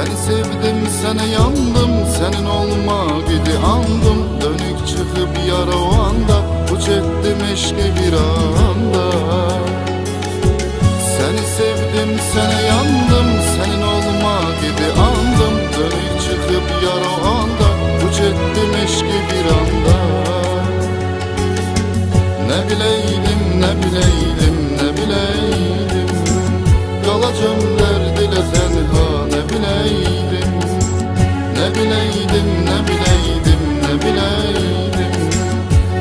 Seni sevdim, sana yandım, senin olmak idi andım. Dönük çıkıp yara o anda, bu çektim eşki bir anda. Seni sevdim, sana yandım, senin olmak idi andım. Dönük çıkıp yara o anda, bu çektim eşki bir anda. Ne bileydim, ne bileydim, ne bileydim, kalacağım derdile tenha. Ne bileydim, ne bileydim, ne bileydim, ne bileydim,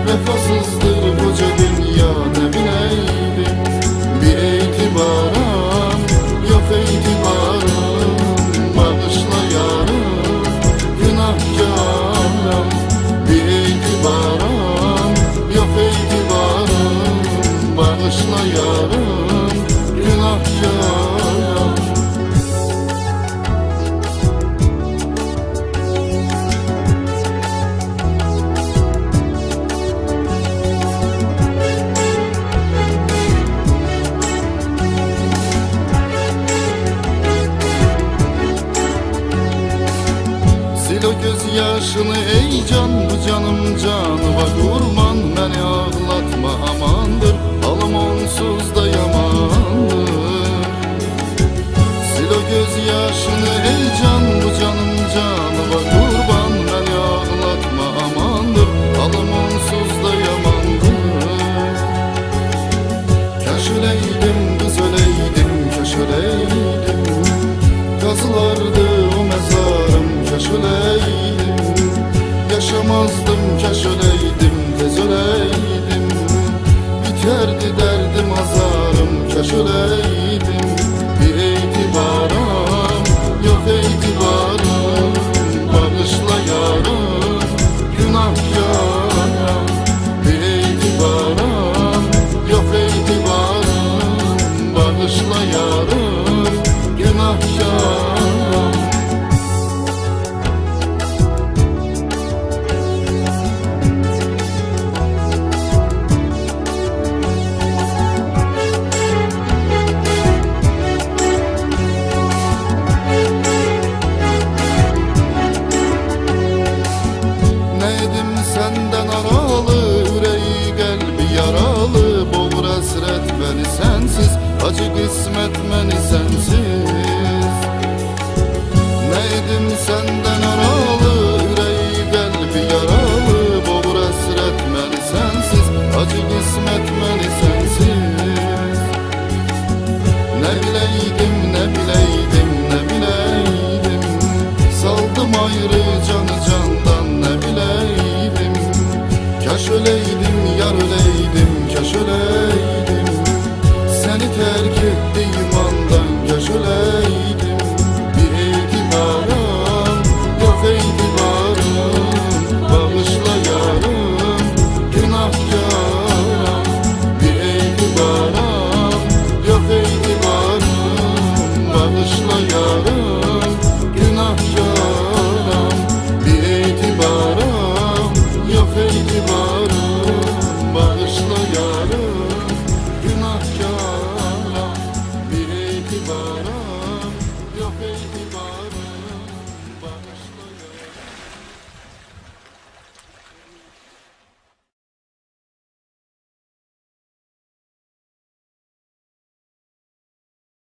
vefasızdır koca dünya. Ne bileydim, bir itibaram yok, itibarım bağışla yarım, günahkarım. Bir itibaram yok, itibarım bağışla yarım, günahkarım. Sil o gözyaşını ey can, bu canım canıma kurban. Beni ağlatma amandır, halım onsuz da yamandır. Sil o gözyaşını ey can, bu canım canıma kurban. Beni ağlatma amandır, halım onsuz da yamandır. Kaş öleydim, kız öleydim, kaş öleydim, kazılardı o mezarım. Kaş öleydim, yaşamazdım, kaş öleydim, tez öleydim, biterdi derdim azarım. Kaş öleydim, bir itibaram yok, itibarım bağışla yarım, günahkarım. Bir itibaram yok, itibarım bağışla yarım, günahkarım. Senden aralı, yüreği kalbi yaralı, boğur hasret beni sensiz, acı kısmet beni sensiz. Neydim senden aralı, yüreği kalbi yaralı, boğur hasret beni sensiz, acı kısmet beni sensiz. Ne bileydim, ne bileydim, ne bileydim, saldım ayrı